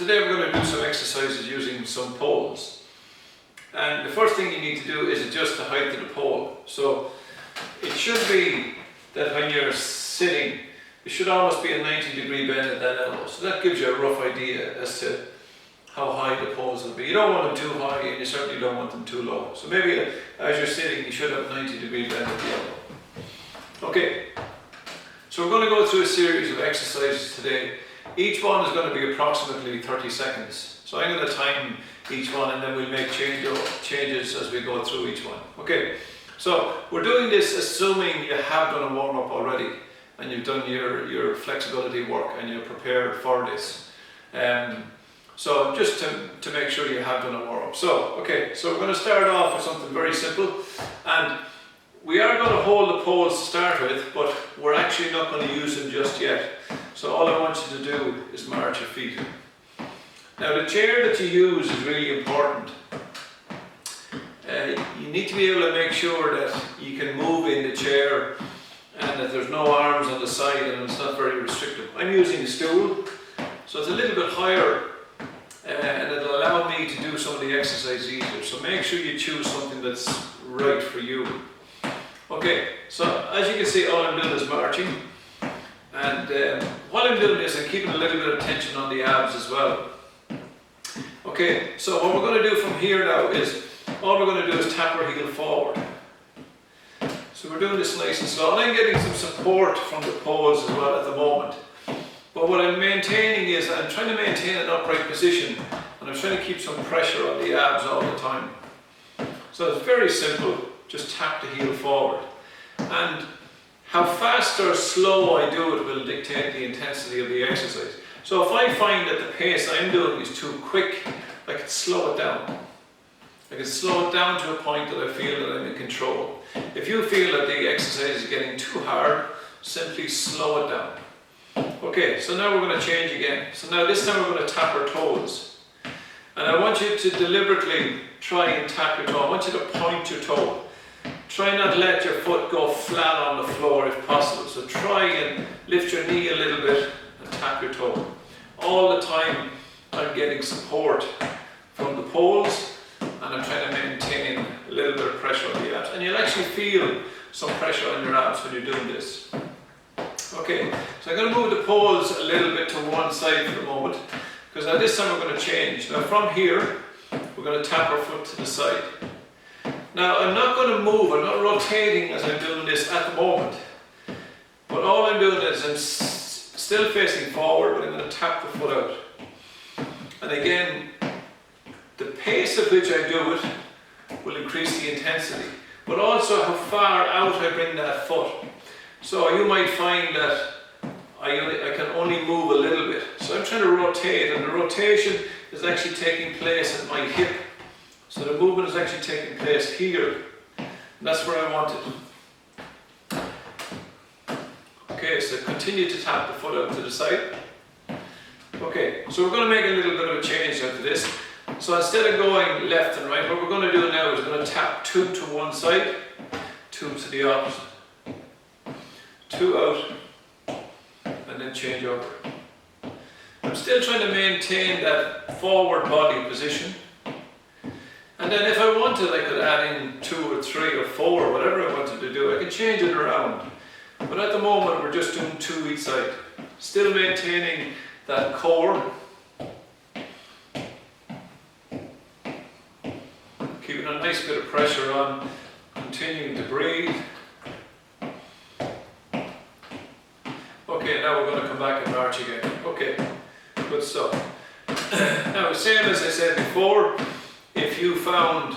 today we're going to do some exercises using some poles. And the first thing you need to do is adjust the height of the pole. So it should be that when you're sitting, it should almost be a 90-degree bend at that elbow. So that gives you a rough idea as to how high the poles will be. You don't want them too high and you certainly don't want them too low. So maybe as you're sitting, you should have a 90-degree bend at the elbow. Okay, so we're going to go through a series of exercises today. Each one is going to be approximately 30 seconds. So I'm going to time each one and then we'll make changes as we go through each one. Okay, so we're doing this assuming you have done a warm-up already and you've done your flexibility work and you're prepared for this. So just to make sure you have done a warm-up. So, okay, so we're going to start off with something very simple. And we are going to hold the poles to start with, but we're actually not going to use them just yet. So all I want you to do is march your feet. Now the chair that you use is really important. You need to be able to make sure that you can move in the chair and that there's no arms on the side and it's not very restrictive. I'm using a stool, so it's a little bit higher and it'll allow me to do some of the exercise easier. So make sure you choose something that's right for you. Okay, so as you can see, all I'm doing is marching. And while I'm doing this, I'm keeping a little bit of tension on the abs as well. Okay, so what we're going to do from here now is, all we're going to do is tap our heel forward. So we're doing this nice and slow. And I'm getting some support from the poles as well at the moment. But what I'm maintaining is, I'm trying to maintain an upright position. And I'm trying to keep some pressure on the abs all the time. So it's very simple, just tap the heel forward. And how fast or slow I do it will dictate the intensity of the exercise. So if I find that the pace I'm doing is too quick, I can slow it down. I can slow it down to a point that I feel that I'm in control. If you feel that the exercise is getting too hard, simply slow it down. Okay, so now we're going to change again. So now this time we're going to tap our toes. And I want you to deliberately try and tap your toe. I want you to point your toe. Try not to let your foot go flat on the floor if possible. So try and lift your knee a little bit and tap your toe. All the time I'm getting support from the poles and I'm trying to maintain a little bit of pressure on the abs. And you'll actually feel some pressure on your abs when you're doing this. Okay, so I'm going to move the poles a little bit to one side for the moment, because now this time we're going to change. Now from here, we're going to tap our foot to the side. Now I'm not going to move, I'm not rotating as I'm doing this at the moment. But all I'm doing is I'm still facing forward, but I'm going to tap the foot out. And again, the pace at which I do it will increase the intensity, but also how far out I bring that foot. So you might find that I can only move a little bit. So I'm trying to rotate, and the rotation is actually taking place at my hip. So the movement is actually taking place here. And that's where I want it. Okay, so continue to tap the foot out to the side. Okay, so we're going to make a little bit of a change after this. So instead of going left and right, what we're going to do now is we're going to tap 2 to one side, 2 to the opposite. 2 out, and then change over. I'm still trying to maintain that forward body position. And then if I wanted, I could add in 2 or 3 or 4, whatever I wanted to do. I can change it around. But at the moment, we're just doing 2 each side. Still maintaining that core. Keeping a nice bit of pressure on. Continuing to breathe. Okay, now we're going to come back and march again. Okay, good stuff. Now, same as I said before, if you found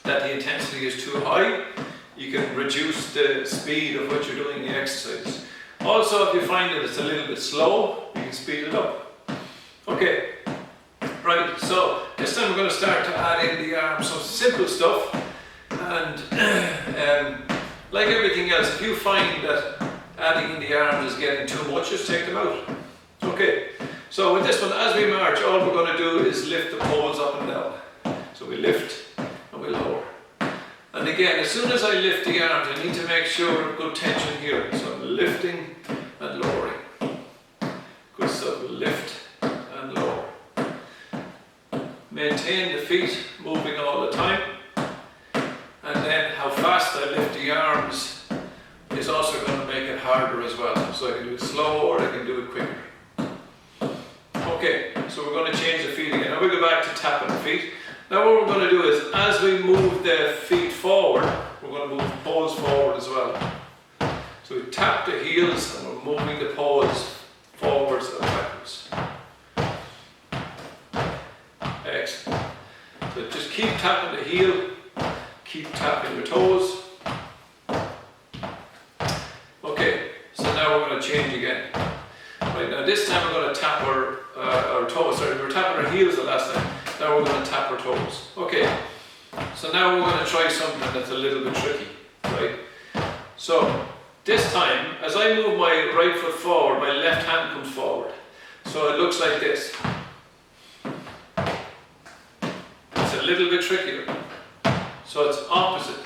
that the intensity is too high, you can reduce the speed of what you're doing the exercise. Also, if you find that it's a little bit slow, you can speed it up. Okay, right, so this time we're going to start to add in the arms. So simple stuff, and like everything else, if you find that adding in the arms is getting too much, just take them out. Okay, so with this one, as we march, all we're going to do is lift the poles up and down. So we lift and we lower. And again, as soon as I lift the arms, I need to make sure of good tension here. So I'm lifting and lowering. Good stuff, lift and lower. feet, moving all the time. And then how fast I lift the arms is also going to make it harder as well. So I can do it slow or I can do it quicker. Okay, so we're going to change the feet again. Now we go back to tapping the feet. Now what we're going to do is, as we move the feet forward, we're going to move the paws forward as well. So we tap the heels and we're moving the paws forwards and backwards. Excellent. So just keep tapping the heel, keep tapping your toes. Okay, so now we're going to change again. Right, now this time we're going to tap our toes. Sorry, we were tapping our heels the last time. Now we're going to tap our toes. Okay, so now we're going to try something that's a little bit tricky, right? So this time, as I move my right foot forward, my left hand comes forward. So it looks like this. It's a little bit trickier. So it's opposite.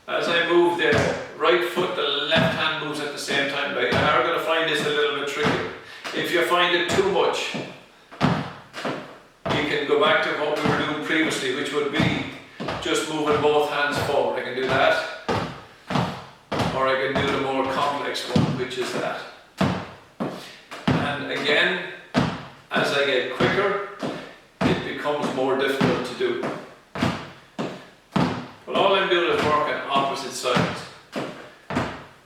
As I move the right foot, the left hand moves at the same time. Right? You are going to find this a little bit trickier. If you find it too much, you can go back to what we were doing previously, which would be just moving both hands forward. I can do that, or I can do the more complex one, which is that. And again, as I get quicker, it becomes more difficult to do. But all I'm doing is working opposite sides.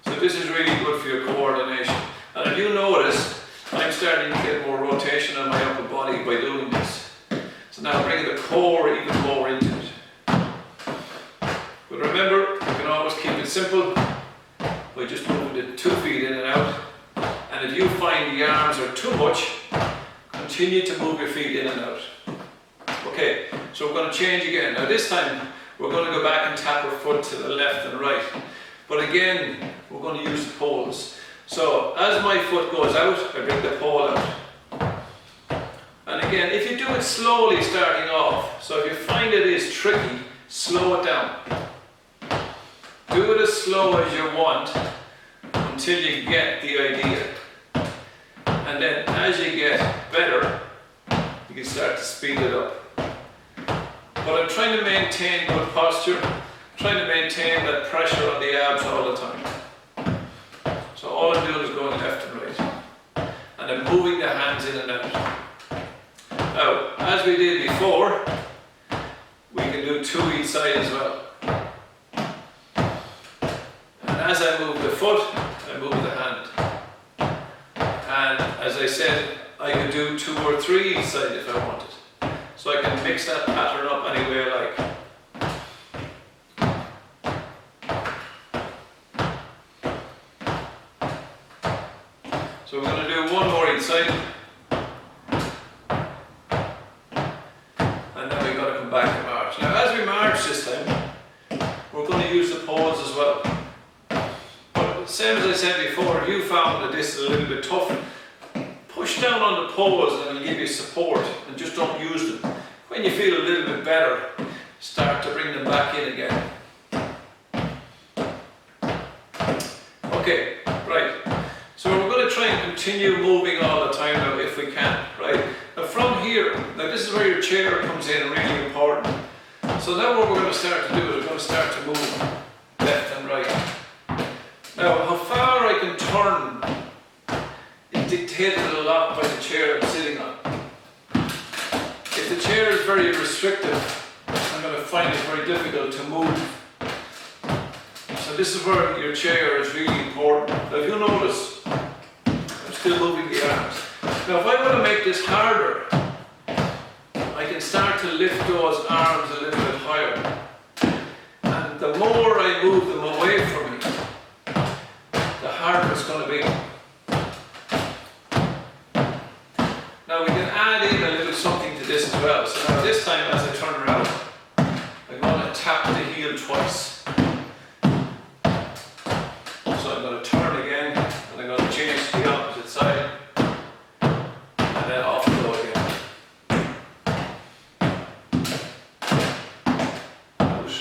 So this is really good for your coordination. And if you notice, I'm starting to get more rotation on my upper body by doing this. So now bringing the core even more into it. But remember, you can always keep it simple by just moving the 2 feet in and out. And if you find the arms are too much, continue to move your feet in and out. Okay, so we're going to change again. Now this time, we're going to go back and tap our foot to the left and right. But again, we're going to use the poles. So as my foot goes out, I bring the pole out. And again, if you do it slowly starting off, so if you find it is tricky, slow it down. Do it as slow as you want until you get the idea. And then as you get better, you can start to speed it up. But I'm trying to maintain good posture, trying to maintain that pressure on the abs all the time. So all I'm doing is going left and right. And I'm moving the hands in and out. Now, as we did before, we can do 2 each side as well. And as I move the foot, I move the hand. And as I said, I could do 2 or 3 each side if I wanted. So I can mix that pattern up any way I like. So we're going to do 1 more each side. And then we've got to come back and march. Now as we march this time, we're going to use the poles as well. But same as I said before, if you found that this is a little bit tough, push down on the poles and it'll give you support, and just don't use them. When you feel a little bit better, start to bring them back in again. Okay, right. So we're going to try and continue moving all the time now if we can, right? Now from here, now this is where your chair comes in, really important. So now what we're going to start to do is we're going to start to move left and right. Now how far I can turn is dictated a lot by the chair I'm sitting on. If the chair is very restrictive, I'm going to find it very difficult to move. So this is where your chair is really important. Now if you notice, I'm still moving the arms. Now if I want to make this harder, I can start to lift those arms a little bit higher. And the more I move them away from me, the harder it's going to be. Now we can add in a little something to this as well. So now this time as I turn around, I'm going to tap the heel twice. So I'm going to turn again, and I'm going to change to the opposite side, and then off we go again. Out, 2.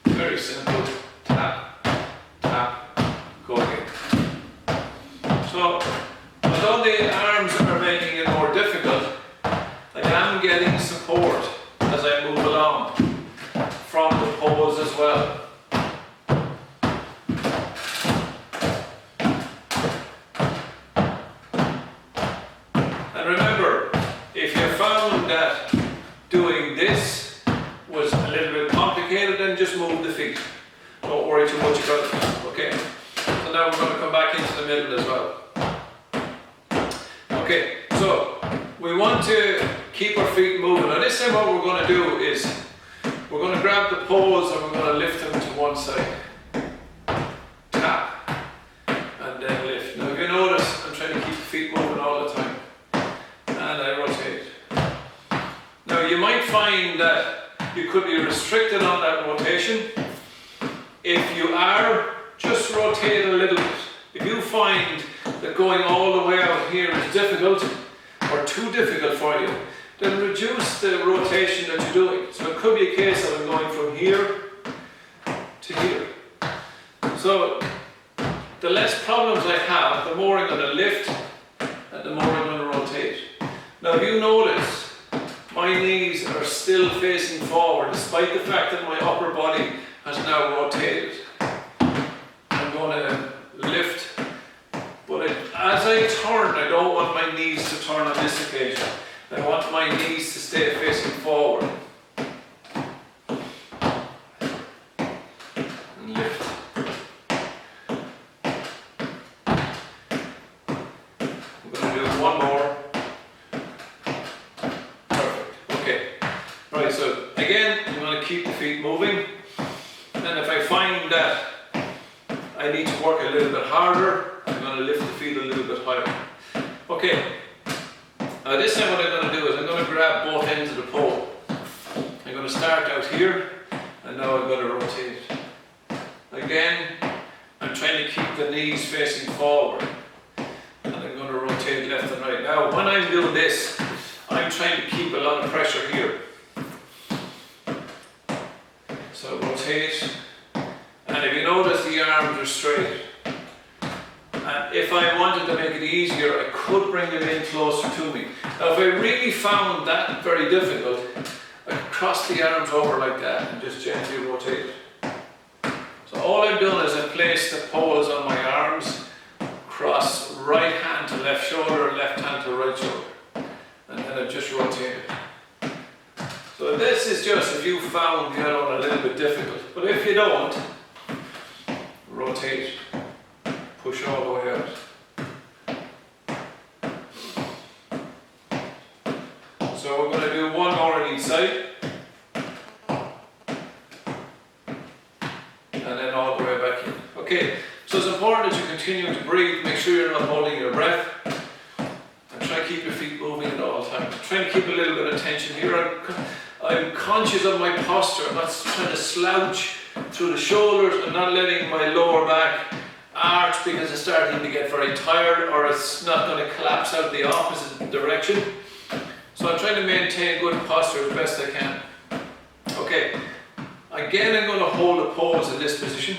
Very simple. Tap, tap, go again. So although the arms are making it more difficult, I am getting support as I move along from the poles as well. And remember, if you found that doing this was a little bit complicated, then just move the feet. Don't worry too much about it, okay? So now we're going to come back into the middle as well. Okay, so we want to keep our feet moving. Now this time what we're going to do is we're going to grab the poles and we're going to lift them to one side. Tap. And then lift. Now if you notice, I'm trying to keep the feet moving all the time. And I rotate. Now you might find that you could be restricted on that rotation. If you are, just rotate a little bit. If you find that going all the way out here is difficult or too difficult for you, then reduce the rotation that you're doing. So it could be a case of going from here to here. So the less problems I have, the more I'm going to lift and the more I'm going to rotate. Now if you notice, my knees are still facing forward despite the fact that my upper body has now rotated. I'm going to lift, but as I turn, I don't want my knees to turn on this occasion. I want my knees to stay facing forward. And lift. I'm going to do one more. Perfect. Okay. Right, so again, I'm going to keep the feet moving. And if I find that I need to work a little bit harder, I'm going to lift the feet a little bit higher. Okay. Now this time what I'm going to do is I'm going to grab both ends of the pole. I'm going to start out here and now I'm going to rotate. Again, I'm trying to keep the knees facing forward and I'm going to rotate left and right. Now when I'm doing this, I'm trying to keep a lot of pressure here. So rotate, and if you notice the arms are straight. And if I wanted to make it easier, I could bring them in closer to me. Now if I really found that very difficult, I could cross the arms over like that and just gently rotate. So all I've done is I've placed the poles on my arms, cross right hand to left shoulder, left hand to right shoulder. And then I've just rotated. So this is just if you found the other one a little bit difficult. But if you don't, rotate. Push all the way out. So we're going to do one more on each side. And then all the way back in. Okay, so it's important that you continue to breathe. Make sure you're not holding your breath. And try to keep your feet moving at all times. Try to keep a little bit of tension here. I'm conscious of my posture. I'm not trying to slouch through the shoulders. I'm not letting my lower back arch because it's starting to get very tired or it's not going to collapse out the opposite direction. So I'm trying to maintain good posture as best I can. Okay, again I'm going to hold the poles in this position.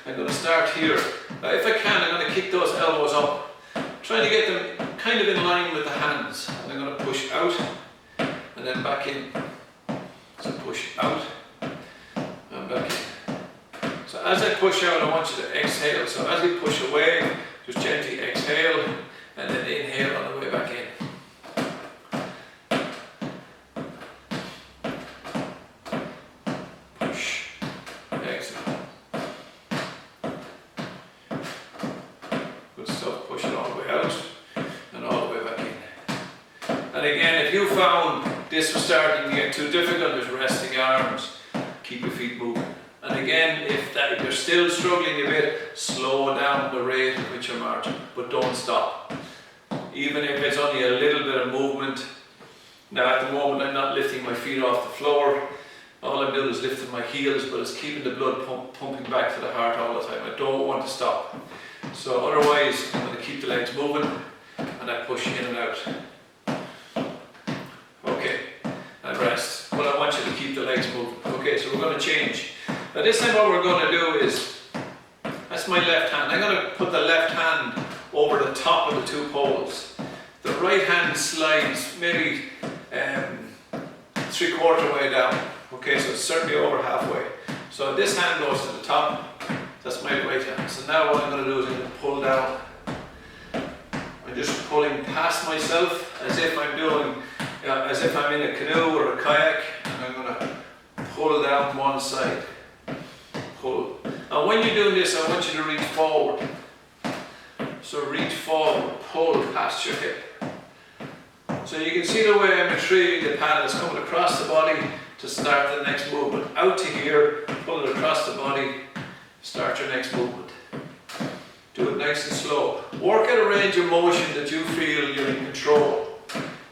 I'm going to start here. Now if I can, I'm going to kick those elbows up. Trying to get them kind of in line with the hands. And I'm going to push out and then back in. So push out and back in. So as I push out, I want you to exhale. So as we push away, just gently exhale and then inhale on the way back in. Push, exhale. Good stuff, push it all the way out and all the way back in. And again, if you found this was starting to get too difficult, just rest the arms, keep your feet moving. And again, if you're still struggling a bit, slow down the rate at which you're marching, but don't stop. Even if it's only a little bit of movement. Now at the moment I'm not lifting my feet off the floor. All I'm doing is lifting my heels, but it's keeping the blood pumping back to the heart all the time. I don't want to stop. So otherwise, I'm going to keep the legs moving and I push in and out. Okay, and rest. But I want you to keep the legs moving. Okay, so we're going to change. Now this time what we're going to do is, that's my left hand. I'm going to put the left hand over the top of the two poles. right hand slides maybe 3/4 way down. Okay, so it's certainly over halfway. So this hand goes to the top. That's my right hand. So now what I'm going to do is I'm going to pull down. I'm just pulling past myself as if I'm doing, as if I'm in a canoe or a kayak, and I'm going to pull down one side. Pull. And when you're doing this, I want you to reach forward. So reach forward, pull past your hip. So you can see the way I'm retrieving the paddle is coming across the body to start the next movement. Out to here, pull it across the body, start your next movement. Do it nice and slow. Work at a range of motion that you feel you're in control.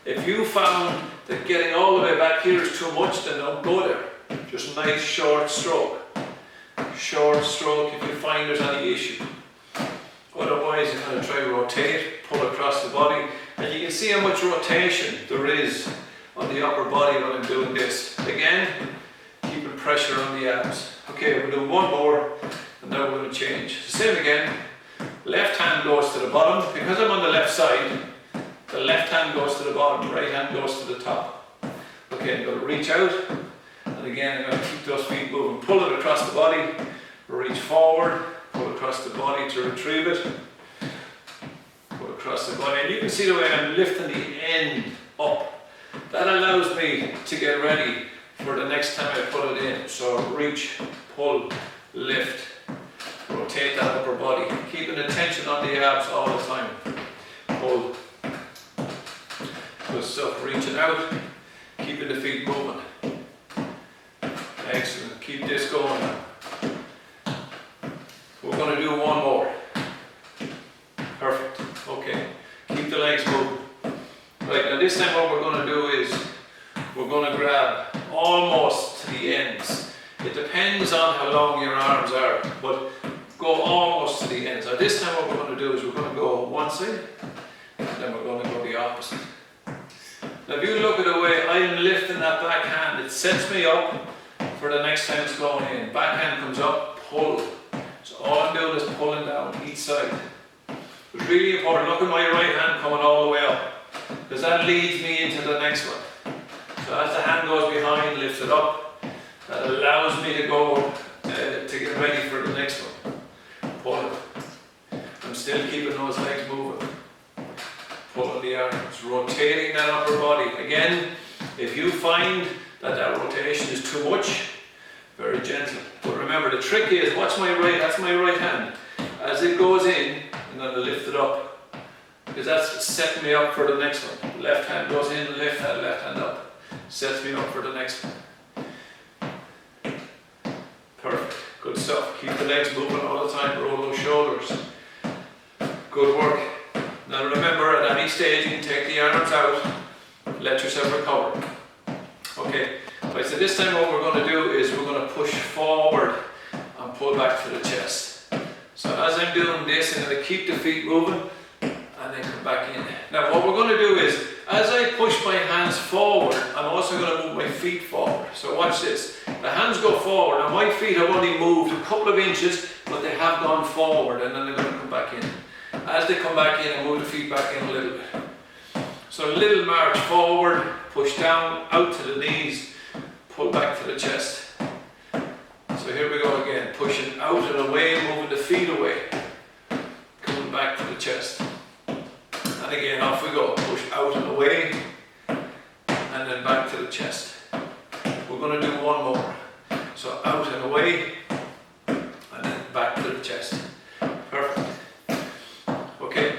If you found that getting all the way back here is too much, then don't go there. Just a nice short stroke. Short stroke if you find there's any issue. Otherwise, you're going to try to rotate, pull across the body, and you can see how much rotation there is on the upper body when I'm doing this. Again, keeping pressure on the abs. Okay, we'll do one more, and now we're going to change. Same again. Left hand goes to the bottom. Because I'm on the left side, the left hand goes to the bottom, right hand goes to the top. Okay, I'm going to reach out, and again, I'm going to keep those feet moving. Pull it across the body, reach forward, pull across the body to retrieve it. Pull across the body, and you can see the way I'm lifting the end up. That allows me to get ready for the next time I put it in. So reach, pull, lift, rotate that upper body, keeping the tension on the abs all the time. Pull. Good stuff, reaching out, keeping the feet moving. Excellent, keep this going now. We're going to do one more. Perfect, okay. Keep the legs moving. Right, now this time what we're going to do is we're going to grab almost to the ends. It depends on how long your arms are, but go almost to the ends. Now this time what we're going to do is we're going to go one side, and then we're going to go the opposite. Now if you look at the way I'm lifting that back hand, it sets me up for the next time it's going in. Back hand comes up, pull. So all I'm doing is pulling down each side. It's really important. Look at my right hand coming all the way up, because that leads me into the next one. So as the hand goes behind, lift it up. That allows me to go to get ready for the next one. Pull it. I'm still keeping those legs moving. Pulling the arms, rotating that upper body. Again, if you find that rotation is too much, very gentle. But remember, the trick is, that's my right hand. As it goes in, I'm going to lift it up, because that's setting me up for the next one. Left hand goes in, lift that left hand up. Sets me up for the next one. Perfect, good stuff. Keep the legs moving all the time, roll those shoulders. Good work. Now remember, at any stage you can take the arms out, let yourself recover. Okay, right, so this time what we're going to do is we're going to push forward and pull back to the chest. So as I'm doing this, I'm going to keep the feet moving and then come back in. Now what we're going to do is, as I push my hands forward, I'm also going to move my feet forward. So watch this. The hands go forward, and my feet have only moved a couple of inches, but they have gone forward, and then they're going to come back in. As they come back in, I move the feet back in a little bit. So a little march forward, push down, out to the knees, pull back to the chest. So here we go again, pushing out and away, moving the feet away, coming back to the chest. And again, off we go, push out and away, and then back to the chest. We're going to do one more. So out and away, and then back to the chest. Perfect. Okay,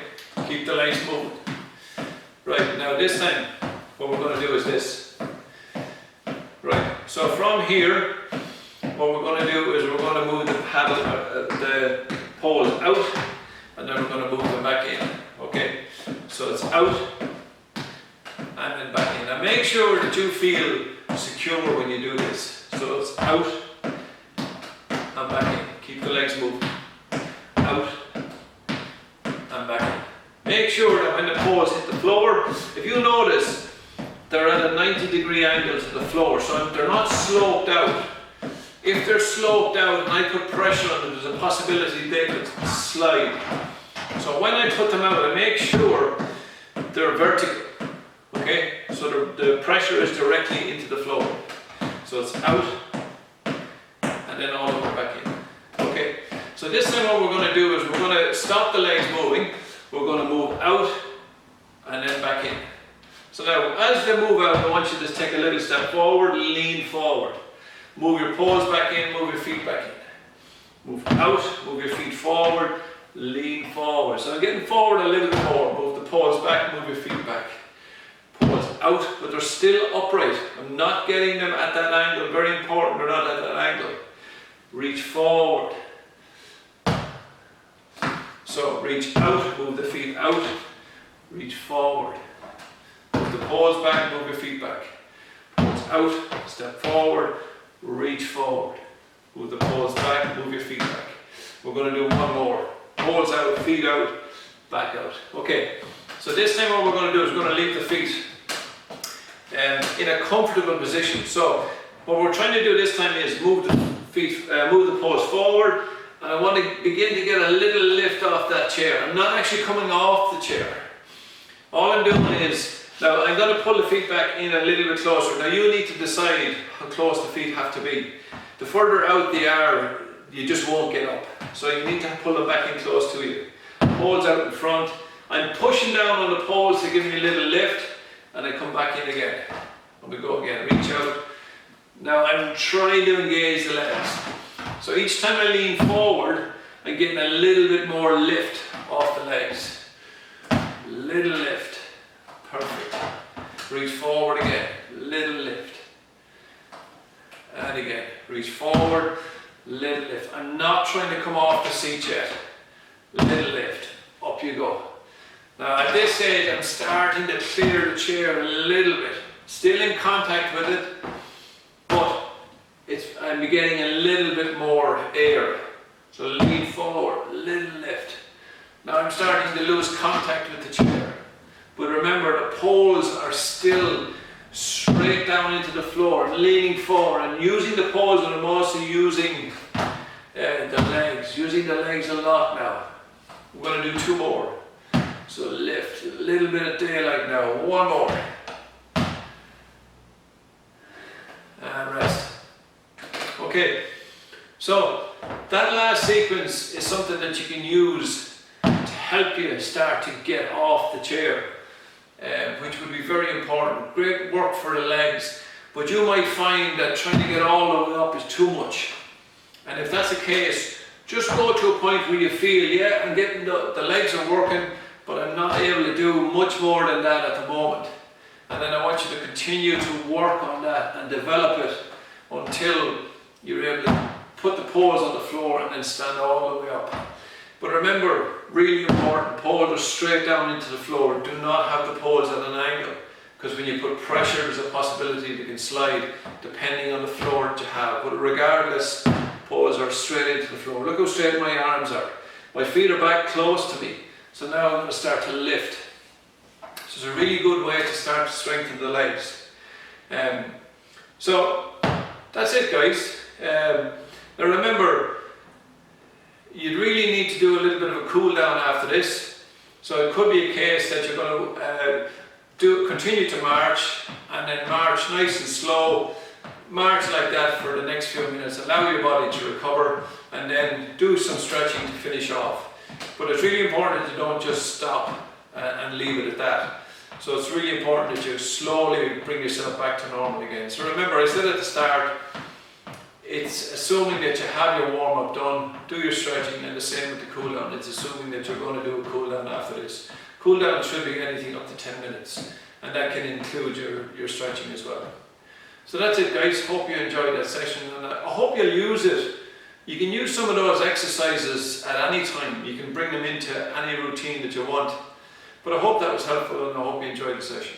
keep the legs moving. Right, now this time, what we're going to do is this. Right, so from here, what we're going to do is we're going to move the paddle, the poles out, and then we're going to move them back in. Okay, so it's out, and then back in. Now make sure that you feel secure when you do this. So it's out, and back in. Keep the legs moving. Out, and back in. Make sure that when the poles hit the floor, if you notice, they're at a 90-degree angle to the floor, so they're not sloped out. If they're sloped out and I put pressure on them, there's a possibility they could slide. So when I put them out, I make sure they're vertical. Okay, so the pressure is directly into the floor. So it's out and then all the way back in. Okay, so this time what we're going to do is we're going to stop the legs moving. We're going to move out and then back in. So now as they move out, I want you to just take a little step forward, lean forward. Move your paws back in, move your feet back in. Move out, move your feet forward, lean forward. So I'm getting forward a little bit more. Move the paws back, move your feet back. Paws out, but they're still upright. I'm not getting them at that angle. Very important, they're not at that angle. Reach forward. So reach out, move the feet out, reach forward. Move the paws back, move your feet back. Paws out, step forward, reach forward. Move the paws back, move your feet back. We're going to do one more. Paws out, feet out, back out. Okay, so this time what we're going to do is we're going to leave the feet in a comfortable position. So what we're trying to do this time is move the feet, move the paws forward, and I want to begin to get a little lift off that chair. I'm not actually coming off the chair. All I'm doing is, now I'm going to pull the feet back in a little bit closer. Now you need to decide how close the feet have to be. The further out they are, you just won't get up. So you need to pull them back in close to you. Paws out in front. I'm pushing down on the paws to give me a little lift, and I come back in again. And we go again, reach out. Now I'm trying to engage the legs. So each time I lean forward, I'm getting a little bit more lift off the legs. Little lift. Perfect. Reach forward again. Little lift. And again. Reach forward. Little lift. I'm not trying to come off the seat yet. Little lift. Up you go. Now at this stage I'm starting to clear the chair a little bit. Still in contact with it, but I'm getting a little bit more air. So lean forward, little lift. Now I'm starting to lose contact with the chair. But remember, the poles are still straight down into the floor. I'm leaning forward. I'm using the poles, and I'm also using the legs. Using the legs a lot now. We're going to do two more. So lift, a little bit of daylight now. One more. And rest. Okay, so that last sequence is something that you can use to help you start to get off the chair, which would be very important. Great work for the legs, but you might find that trying to get all the way up is too much. And if that's the case, just go to a point where you feel, yeah, I'm getting the legs are working, but I'm not able to do much more than that at the moment. And then I want you to continue to work on that and develop it until you're able to put the paws on the floor and then stand all the way up. But remember, really important, paws are straight down into the floor. Do not have the paws at an angle, because when you put pressure, there's a possibility they can slide depending on the floor that you have. But regardless, paws are straight into the floor. Look how straight my arms are. My feet are back close to me. So now I'm going to start to lift. So it's a really good way to start to strengthen the legs. So that's it, guys. Now remember, you really need to do a little bit of a cool down after this. So it could be a case that you're going to continue to march, and then march nice and slow. March like that for the next few minutes. Allow your body to recover, and then do some stretching to finish off. But it's really important that you don't just stop and leave it at that. So it's really important that you slowly bring yourself back to normal again. So remember, I said at the start, it's assuming that you have your warm-up done, do your stretching, and the same with the cool down. It's assuming that you're going to do a cool down after this. Cool down should be anything up to 10 minutes, and that can include your stretching as well. So that's it, guys. Hope you enjoyed that session, and I hope you'll use it. You can use some of those exercises at any time. You can bring them into any routine that you want. But I hope that was helpful, and I hope you enjoyed the session.